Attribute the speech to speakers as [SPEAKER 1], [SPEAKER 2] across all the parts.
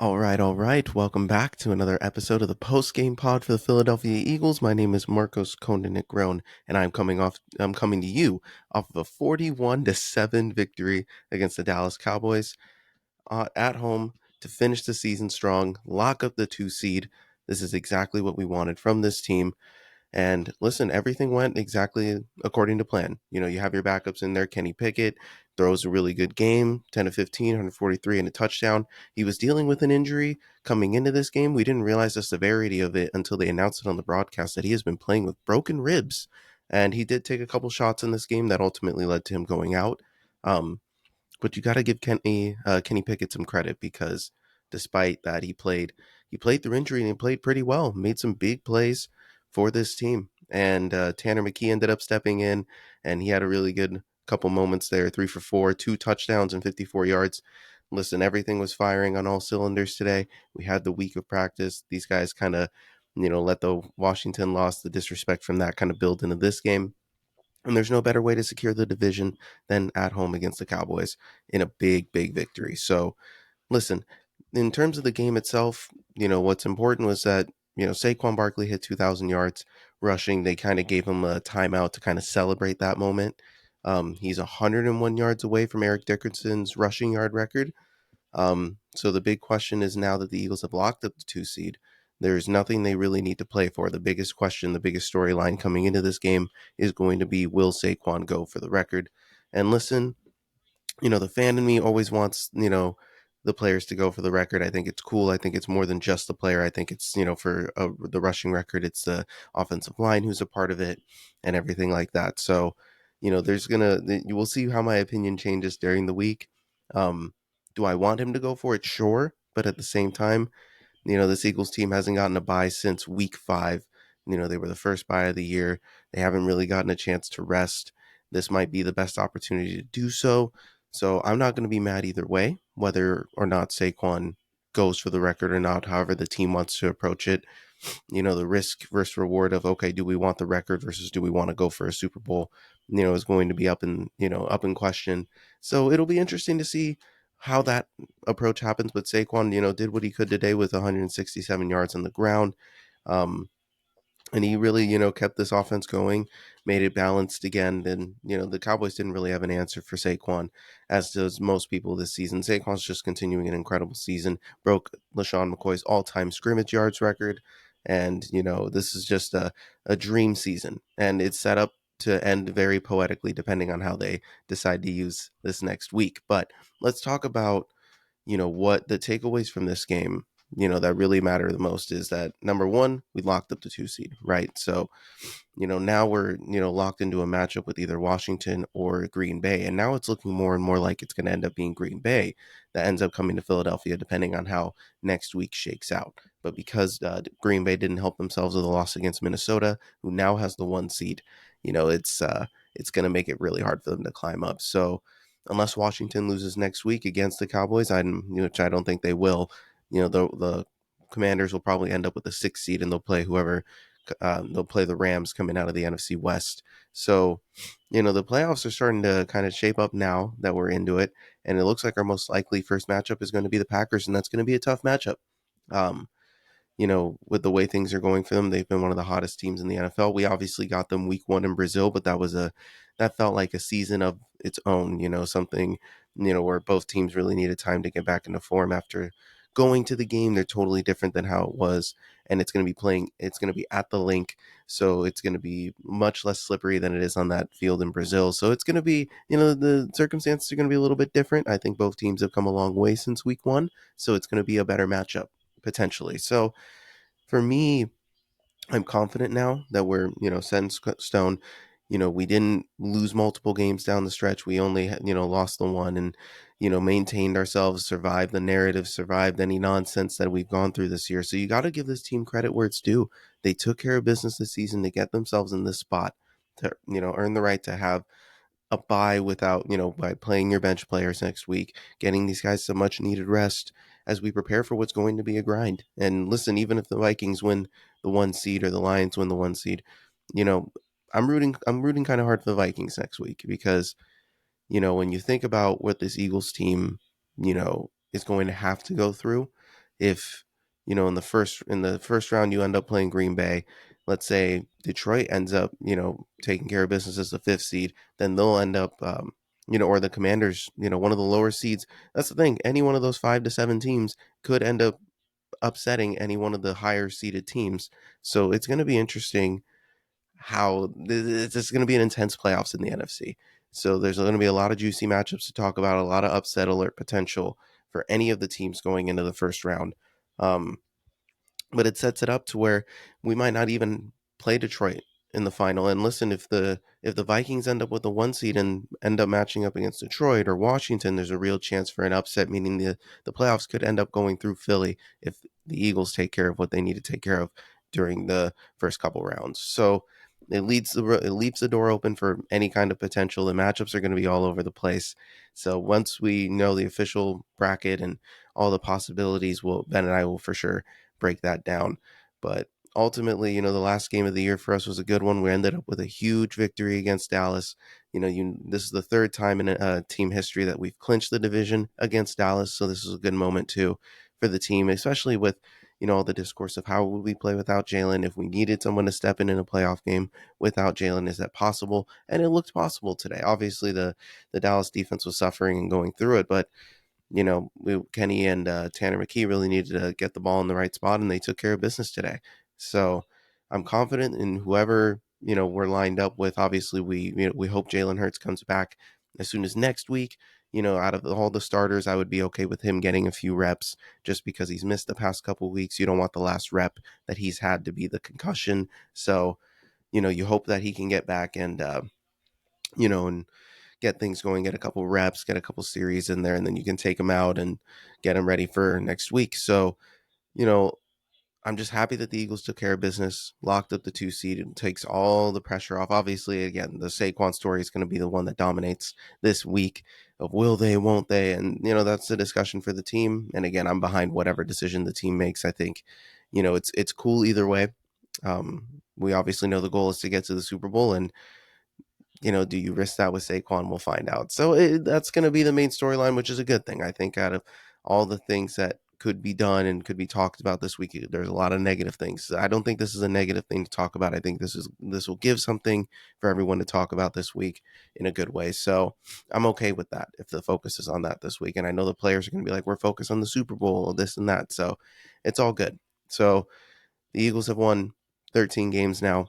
[SPEAKER 1] All right. Welcome back to another episode of the Post Game Pod for the Philadelphia Eagles. My name is Marcos Kondanik-Grown, and I'm coming to you off of a 41-7 victory against the Dallas Cowboys at home to finish the season strong, lock up the 2 seed. This is exactly what we wanted from this team. And listen, everything went exactly according to plan. You have your backups in there. Kenny Pickett throws a really good game, 10 of 15, 143 and a touchdown. He was dealing with an injury coming into this game. We didn't realize the severity of it until they announced it on the broadcast that he has been playing with broken ribs. And he did take a couple shots in this game that ultimately led to him going out. Um, but you got to give Kenny Pickett some credit because despite that, he played through injury and he played pretty well. Made some big plays for this team, and Tanner McKee ended up stepping in, and he had a really good couple moments there. 3 for 4, 2 touchdowns and 54 yards. Listen, everything was firing on all cylinders today. We had the week of practice. These guys kind of, let the Washington loss, the disrespect from that kind of build into this game. And there's no better way to secure the division than at home against the Cowboys in a big, big victory. So, listen, in terms of the game itself, what's important was that, Saquon Barkley hit 2,000 yards rushing. They kind of gave him a timeout to kind of celebrate that moment. He's 101 yards away from Eric Dickerson's rushing yard record. So the big question is now that the Eagles have locked up the 2 seed, there's nothing they really need to play for. The biggest question, the biggest storyline coming into this game is going to be, will Saquon go for the record? And listen, the fan in me always wants, the players to go for the record. I think it's cool. I think it's more than just the player. I think it's, for the rushing record, it's the offensive line who's a part of it and everything like that. So, you will see how my opinion changes during the week. Um, do I want him to go for it? Sure. But at the same time, this Eagles team hasn't gotten a bye since week 5. They were the first bye of the year. They haven't really gotten a chance to rest. This might be the best opportunity to do so. So I'm not going to be mad either way, whether or not Saquon goes for the record or not, however the team wants to approach it. The risk versus reward of, okay, do we want the record versus do we want to go for a Super Bowl, is going to be up in question. So it'll be interesting to see how that approach happens. But Saquon, did what he could today with 167 yards on the ground. Um, and he really, kept this offense going, made it balanced again. Then, the Cowboys didn't really have an answer for Saquon, as does most people this season. Saquon's just continuing an incredible season, broke LaShawn McCoy's all-time scrimmage yards record. And, this is just a dream season. And it's set up to end very poetically, depending on how they decide to use this next week. But let's talk about, what the takeaways from this game that really matter the most is that number one, we locked up the 2 seed, right? So, now we're, locked into a matchup with either Washington or Green Bay. And now it's looking more and more like it's going to end up being Green Bay that ends up coming to Philadelphia, depending on how next week shakes out. But because Green Bay didn't help themselves with a loss against Minnesota, who now has the 1 seed, it's going to make it really hard for them to climb up. So, unless Washington loses next week against the Cowboys, which I don't think they will, the Commanders will probably end up with the 6 seed, and they'll play they'll play the Rams coming out of the NFC West. So, the playoffs are starting to kind of shape up now that we're into it, and it looks like our most likely first matchup is going to be the Packers, and that's going to be a tough matchup. Um, with the way things are going for them, they've been one of the hottest teams in the NFL. We obviously got them week 1 in Brazil, but that felt like a season of its own, something, where both teams really needed time to get back into form after going to the game. They're totally different than how it was. And it's going to be at the link. So it's going to be much less slippery than it is on that field in Brazil. So it's going to be, the circumstances are going to be a little bit different. I think both teams have come a long way since week 1. So it's going to be a better matchup potentially. So for me, I'm confident now that we're, set in stone. We didn't lose multiple games down the stretch. We only, lost the one and, maintained ourselves, survived the narrative, survived any nonsense that we've gone through this year. So you got to give this team credit where it's due. They took care of business this season to get themselves in this spot to, earn the right to have a bye without, by playing your bench players next week, getting these guys some much needed rest as we prepare for what's going to be a grind. And listen, even if the Vikings win the 1 seed or the Lions win the 1 seed, you know, I'm rooting kind of hard for the Vikings next week because, when you think about what this Eagles team, is going to have to go through, if, in the first round you end up playing Green Bay, let's say Detroit ends up, taking care of business as the fifth seed, then they'll end up, or the Commanders, one of the lower seeds. That's the thing. Any one of those 5 to 7 teams could end up upsetting any one of the higher seeded teams. So it's going to be interesting how it's going to be an intense playoffs in the NFC. So there's going to be a lot of juicy matchups to talk about, a lot of upset alert potential for any of the teams going into the first round. Um, but it sets it up to where we might not even play Detroit in the final. And listen, if the Vikings end up with the 1 seed and end up matching up against Detroit or Washington, there's a real chance for an upset, meaning the playoffs could end up going through Philly if the Eagles take care of what they need to take care of during the first couple rounds. So it leaves the door open for any kind of potential. The matchups are going to be all over the place. So once we know the official bracket and all the possibilities, Ben and I will for sure break that down. But ultimately, the last game of the year for us was a good one. We ended up with a huge victory against Dallas. This is the third time in team history that we've clinched the division against Dallas. So this is a good moment too for the team, especially with all the discourse of how would we play without Jalen. If we needed someone to step in a playoff game without Jalen, is that possible? And it looked possible today. Obviously, the Dallas defense was suffering and going through it, but Kenny and Tanner McKee really needed to get the ball in the right spot, and they took care of business today. So I'm confident in whoever we're lined up with. Obviously, we hope Jalen Hurts comes back as soon as next week. Out of all the starters, I would be okay with him getting a few reps just because he's missed the past couple weeks. You don't want the last rep that he's had to be the concussion. So, you hope that he can get back and get things going, get a couple reps, get a couple series in there, and then you can take him out and get him ready for next week. So, you know, I'm just happy that the Eagles took care of business, locked up the 2 seed, and takes all the pressure off. Obviously, again, the Saquon story is going to be the one that dominates this week of will they, won't they? And, that's the discussion for the team. And again, I'm behind whatever decision the team makes. I think, it's cool either way. We obviously know the goal is to get to the Super Bowl, and do you risk that with Saquon? We'll find out. So that's going to be the main storyline, which is a good thing. I think out of all the things that could be done and could be talked about this week, there's a lot of negative things. I don't think this is a negative thing to talk about. I think this will give something for everyone to talk about this week in a good way. So I'm okay with that if the focus is on that this week. And I know the players are going to be like, we're focused on the Super Bowl, this and that. So it's all good. So the Eagles have won 13 games now.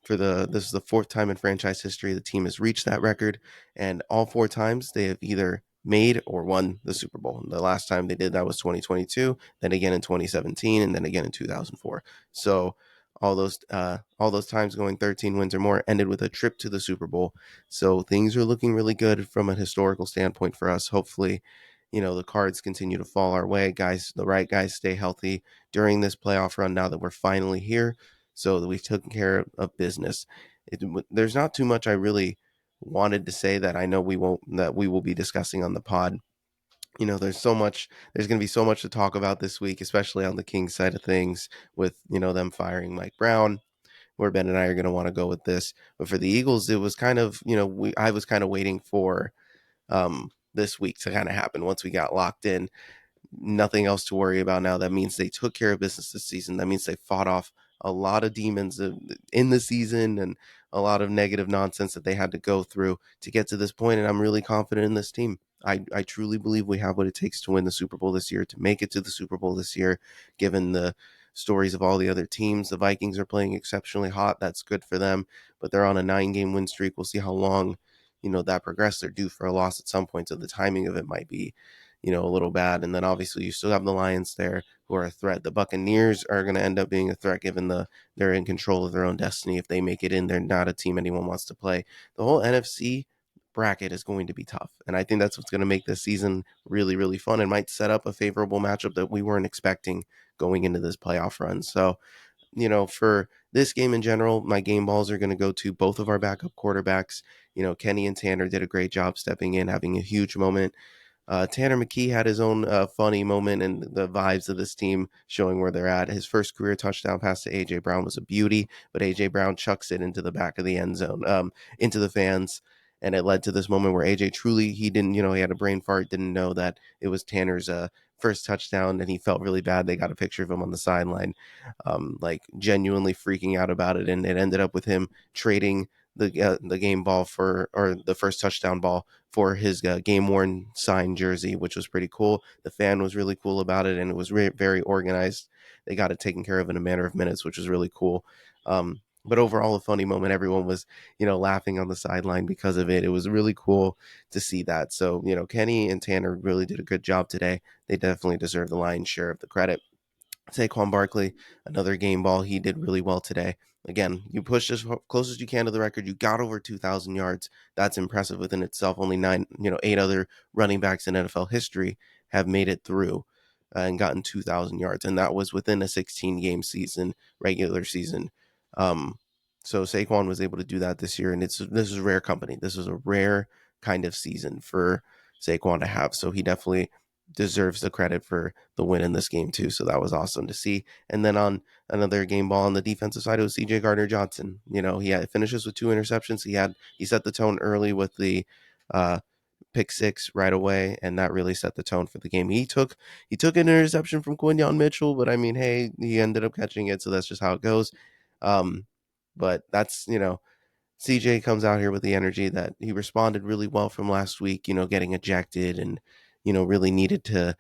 [SPEAKER 1] This is the fourth time in franchise history the team has reached that record, and all 4 times they have either made or won the Super Bowl. The last time they did that was 2022, then again in 2017, and then again in 2004. So all those times going 13 wins or more ended with a trip to the Super Bowl. So things are looking really good from a historical standpoint for us. Hopefully, the cards continue to fall our way. Guys, the right guys stay healthy during this playoff run now that we're finally here, so that we've taken care of business. There's not too much I really wanted to say that I know we will be discussing on the pod. There's going to be so much to talk about this week, especially on the Kings side of things with, them firing Mike Brown, where Ben and I are going to want to go with this. But for the Eagles, it was kind of, I was kind of waiting for this week to kind of happen once we got locked in. Nothing else to worry about now. That means they took care of business this season. That means they fought off a lot of demons in the season and a lot of negative nonsense that they had to go through to get to this point. And I'm really confident in this team. I truly believe we have what it takes to win the Super Bowl this year, to make it to the Super Bowl this year, given the stories of all the other teams. The Vikings are playing exceptionally hot. That's good for them, but they're on a 9-game win streak. We'll see how long, that progress. They're due for a loss at some point, so the timing of it might be a little bad. And then obviously you still have the Lions there who are a threat. The Buccaneers are going to end up being a threat given they're in control of their own destiny. If they make it in, they're not a team anyone wants to play. The whole NFC bracket is going to be tough. And I think that's what's going to make this season really, really fun and might set up a favorable matchup that we weren't expecting going into this playoff run. So, for this game in general, my game balls are going to go to both of our backup quarterbacks. Kenny and Tanner did a great job stepping in, having a huge moment. Tanner McKee had his own funny moment, and the vibes of this team showing where they're at. His first career touchdown pass to A.J. Brown was a beauty, but A.J. Brown chucks it into the back of the end zone, into the fans, and it led to this moment where A.J. truly, he didn't, he had a brain fart, didn't know that it was Tanner's first touchdown, and he felt really bad. They got a picture of him on the sideline, like genuinely freaking out about it, and it ended up with him trading the game ball for, or the first touchdown ball for his game worn signed jersey, which was pretty cool. The fan was really cool about it, and it was very organized. They got it taken care of in a matter of minutes, which was really cool. But overall, a funny moment. Everyone was, laughing on the sideline because of it. It was really cool to see that. So, Kenny and Tanner really did a good job today. They definitely deserve the lion's share of the credit. Saquon Barkley, another game ball. He did really well today. Again, you pushed as close as you can to the record. You got over 2,000 yards. That's impressive within itself. Only eight other running backs in NFL history have made it through and gotten 2,000 yards, and that was within a 16-game season, regular season. Um, so Saquon was able to do that this year, and this is rare company. This is a rare kind of season for Saquon to have. So he definitely deserves the credit for the win in this game too. So that was awesome to see. And then on another game ball on the defensive side, it was CJ Gardner-Johnson. He had finishes with 2 interceptions. He set the tone early with the pick 6 right away, and that really set the tone for the game. He took an interception from Quinyon Mitchell, but I mean, hey, he ended up catching it, so that's just how it goes. But that's, CJ comes out here with the energy that he responded really well from last week, getting ejected and, really needed to,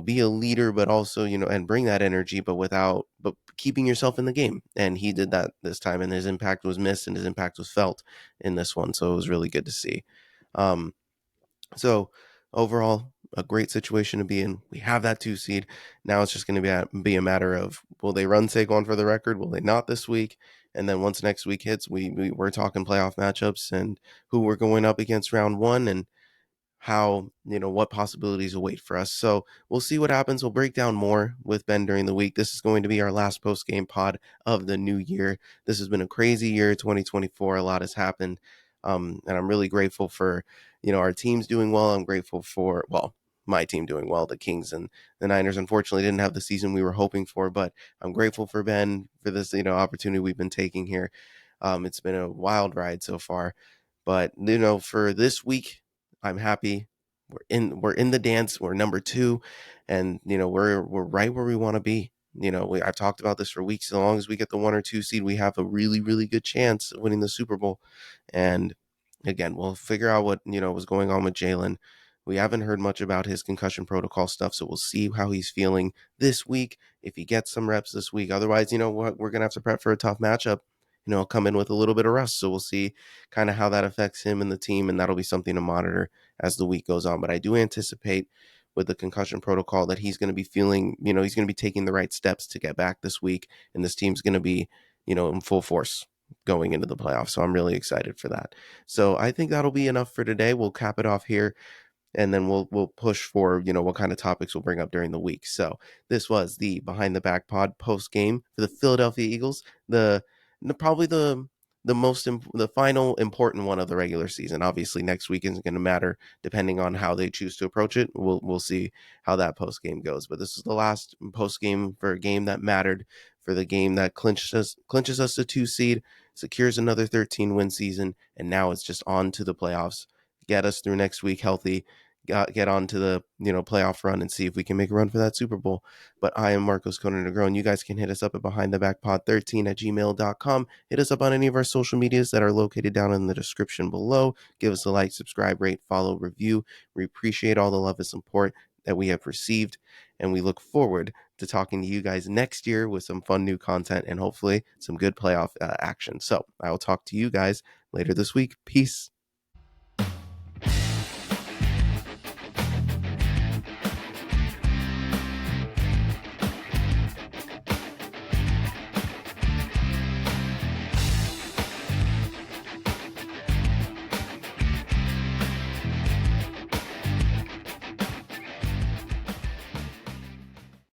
[SPEAKER 1] be a leader, but also, and bring that energy, but keeping yourself in the game. And he did that this time, and his impact was missed and his impact was felt in this one. So it was really good to see. So overall, a great situation to be in. We have that 2 seed. Now it's just going to be a matter of, will they run Saquon for the record? Will they not this week? And then once next week hits, we're talking playoff matchups and who we're going up against round 1 and how, what possibilities await for us. So we'll see what happens. We'll break down more with Ben during the week. This is going to be our last post game pod of the new year. This has been a crazy year, 2024. A lot has happened. And I'm really grateful for, our teams doing well. I'm grateful for, well, my team doing well. The Kings and the Niners unfortunately didn't have the season we were hoping for, but I'm grateful for Ben for this, opportunity we've been taking here. It's been a wild ride so far, but for this week, I'm happy. We're in the dance. We're number 2, and we're right where we want to be. I've talked about this for weeks. As long as we get the 1 or 2 seed, we have a really, really good chance of winning the Super Bowl. And again, we'll figure out what was going on with Jalen. We haven't heard much about his concussion protocol stuff, so we'll see how he's feeling this week. If he gets some reps this week, otherwise, we're gonna have to prep for a tough matchup. Come in with a little bit of rust, so we'll see kind of how that affects him and the team, and that'll be something to monitor as the week goes on. But I do anticipate with the concussion protocol that he's going to be feeling, he's going to be taking the right steps to get back this week, and this team's going to be, in full force going into the playoffs. So I'm really excited for that. So I think that'll be enough for today. We'll cap it off here, and then we'll push for what kind of topics we'll bring up during the week. So this was the Behind the Back Pod post game for the Philadelphia Eagles, probably the final important one of the regular season. Obviously next week isn't going to matter depending on how they choose to approach it. We'll see how that post game goes, but this is the last post game for a game that mattered, for the game that clinches us the 2 seed, secures another 13-win season, and now it's just on to the playoffs. Get us through next week healthy, get on to the playoff run, and see if we can make a run for that Super Bowl. But I am Marcos Conan Negron. You guys can hit us up at behindthebackpod13@gmail.com. Hit us up on any of our social medias that are located down in the description below. Give us a like, subscribe, rate, follow, review. We appreciate all the love and support that we have received, and we look forward to talking to you guys next year with some fun new content and hopefully some good playoff action. So I will talk to you guys later this week. Peace.